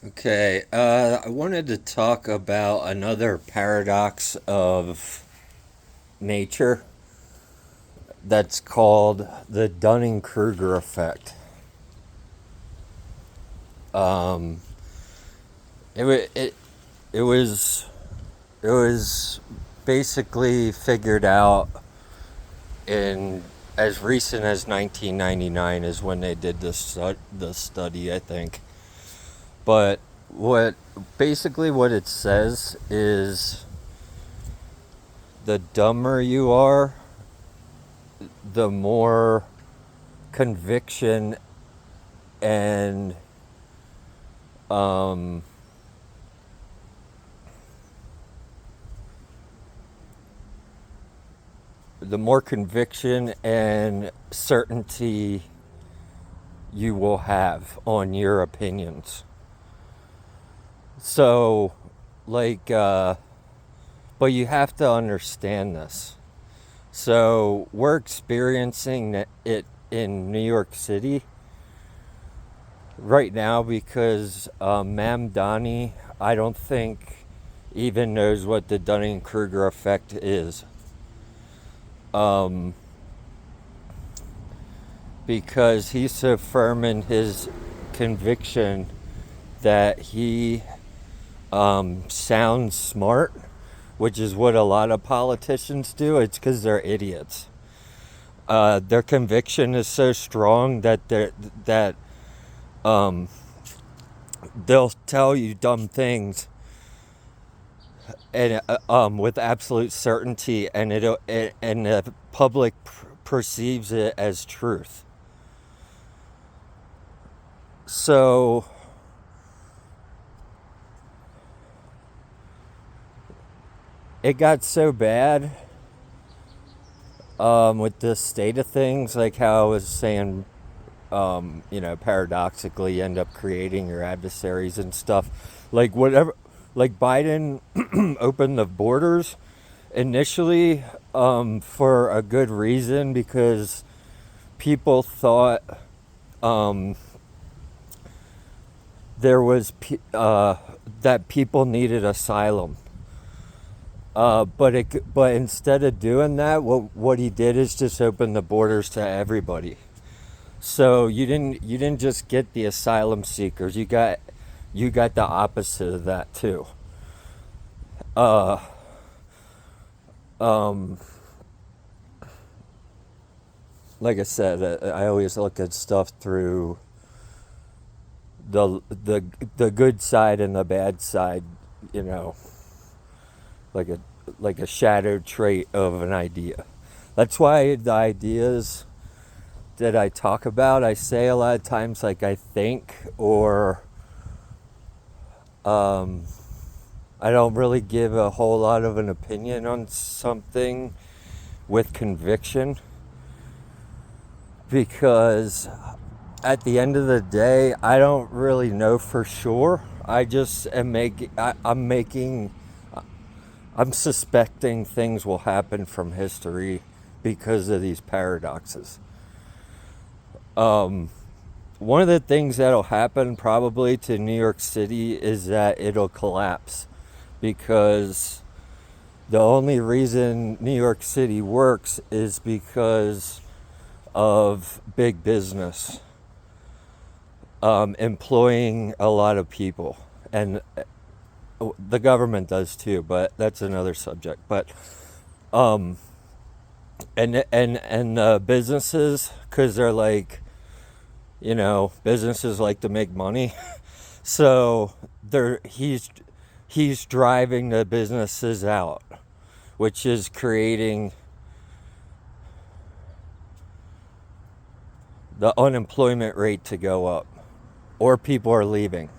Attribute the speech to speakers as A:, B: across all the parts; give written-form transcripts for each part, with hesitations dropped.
A: Okay, I wanted to talk about another paradox of nature that's called the Dunning-Kruger effect. Um, it, wa- it, it was it was basically figured out in as recent as 1999 is when they did the study, I think. But what it says is the dumber you are, the more conviction and um, the more conviction and certainty you will have on your opinions. So, like, but you have to understand this. So, we're experiencing it in New York City right now because Mam Donnie, I don't think, even knows what the Dunning Kruger effect is. Um, because he's so firm in his conviction that he sounds smart, which is what a lot of politicians do. It's because they're idiots. Their conviction is so strong that um, they'll tell you dumb things and with absolute certainty, and and the public perceives it as truth. So it got so bad with this state of things, like how I was saying, paradoxically, you end up creating your adversaries and stuff. Like whatever, like Biden opened the borders initially for a good reason because people thought um, there was that people needed asylum. But instead of doing that, what he did is just open the borders to everybody. So you didn't just get the asylum seekers. You got the opposite of that too. Uh, um, like I said, I always look at stuff through the the the good side and the bad side. You know, like a shadow trait of an idea. That's why the ideas that I talk about, I say a lot of times like I think, or um, I don't really give a whole lot of an opinion on something with conviction because at the end of the day, I don't really know for sure. I just am I'm suspecting things will happen from history because of these paradoxes. Um, One of the things that'll happen probably to New York City is that it'll collapse because the only reason New York City works is because of big business employing a lot of people. And the government does too, but that's another subject. But um, and businesses, because they're like, businesses like to make money. So he's driving the businesses out, which is creating the unemployment rate to go up, or people are leaving.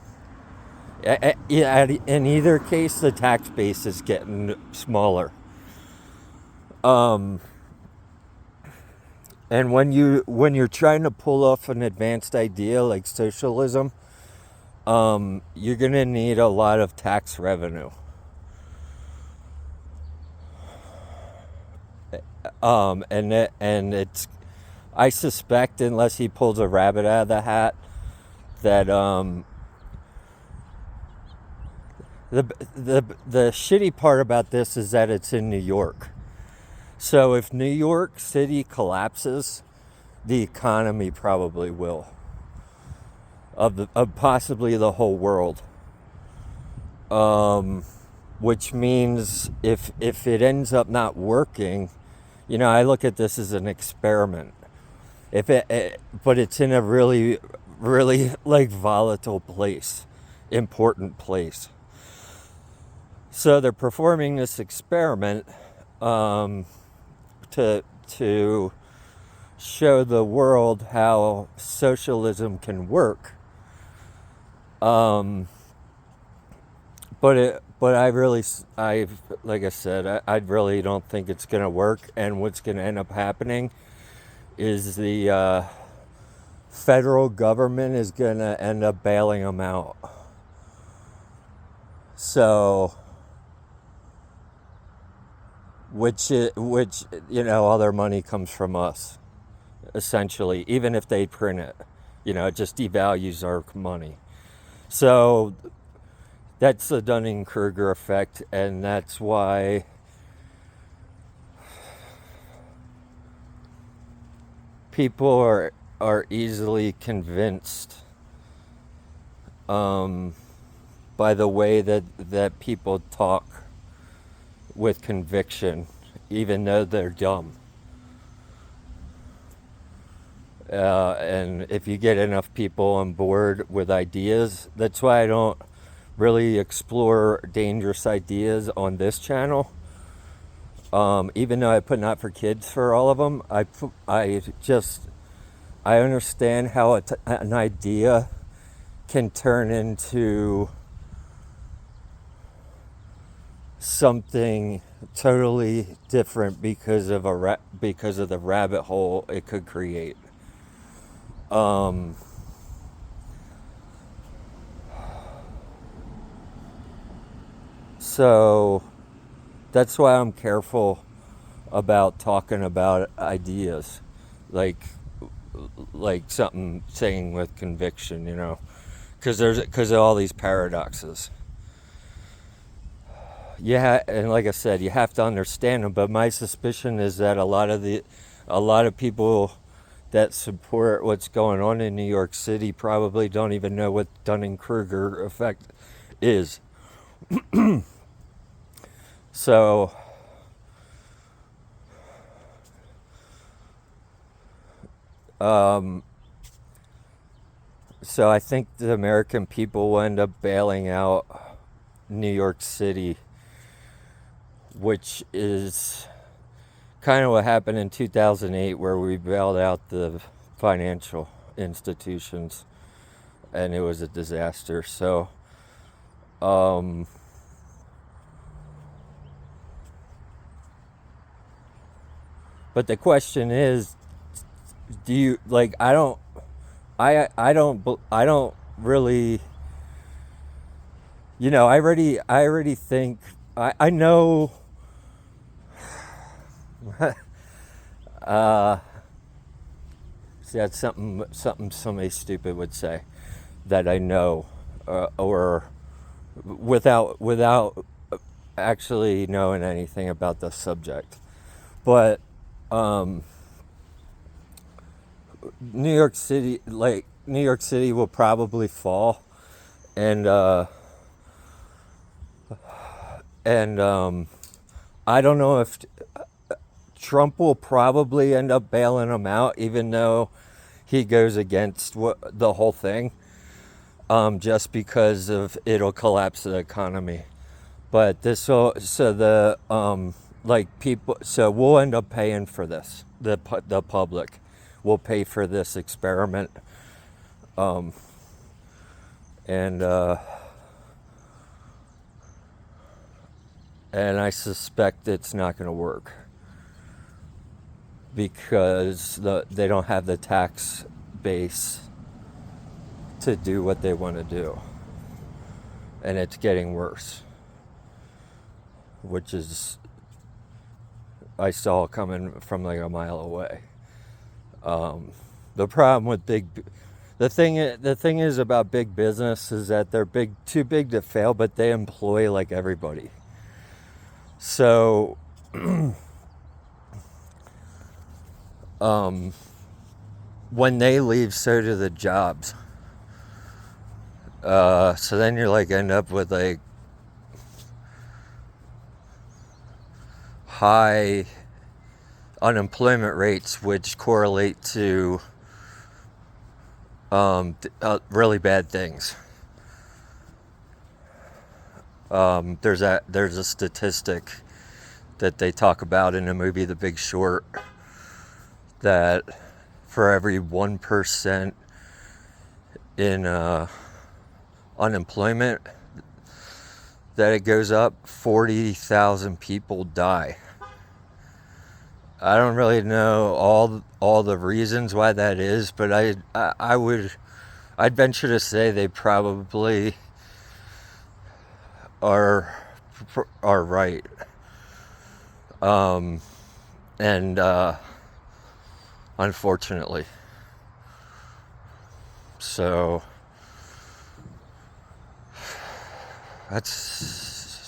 A: In either case, the tax base is getting smaller. Um, and when you're trying to pull off an advanced idea like socialism, you're gonna need a lot of tax revenue. And it's, I suspect, unless he pulls a rabbit out of the hat, that the shitty part about this is that it's in New York. So if New York City collapses, the economy probably will, of possibly the whole world. Which means if it ends up not working, I look at this as an experiment. But it's in a really, really like volatile place, important place. So they're performing this experiment to show the world how socialism can work. But I like I said, I really don't think it's gonna work. And what's gonna end up happening is the federal government is gonna end up bailing them out. So, which all their money comes from us, essentially. Even if they print it, it just devalues our money. So that's the Dunning-Kruger effect, and that's why people are easily convinced by the way that people talk with conviction, even though they're dumb. And if you get enough people on board with ideas, that's why I don't really explore dangerous ideas on this channel. Even though I put Not for Kids for all of them, I understand how an idea can turn into something totally different because of the rabbit hole it could create. So that's why I'm careful about talking about ideas, like something saying with conviction, because of all these paradoxes. Yeah, and like I said, you have to understand them. But my suspicion is that a lot of people that support what's going on in New York City probably don't even know what Dunning-Kruger effect is. So I think the American people will end up bailing out New York City, which is kind of what happened in 2008, where we bailed out the financial institutions, and it was a disaster. So, but the question is, do you like? I don't really. I already think I know. See, that's something somebody stupid would say, that I know, or without actually knowing anything about the subject. But New York City will probably fall, and I don't know if Trump will probably end up bailing them out, even though he goes against the whole thing, just because of it'll collapse the economy. But people, so we'll end up paying for this. The public will pay for this experiment, and I suspect it's not going to work, because they don't have the tax base to do what they want to do, and it's getting worse, which is I saw coming from like a mile away. The problem with The thing is about big business is that they're too big to fail, but they employ like everybody. So, when they leave, so do the jobs. So then you're like end up with like high unemployment rates, which correlate to really bad things. There's a statistic that they talk about in the movie The Big Short that for every 1% in unemployment that it goes up, 40,000 people die. I don't really know all the reasons why that is, but I'd venture to say they probably are right. And unfortunately, so that's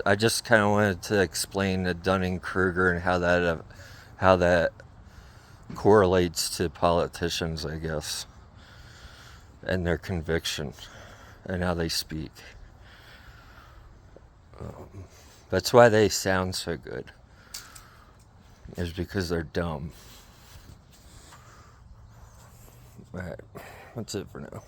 A: I just kind of wanted to explain the Dunning-Kruger and how that correlates to politicians, I guess, and their conviction and how they speak. That's why they sound so good, is because they're dumb. Alright, that's it for now.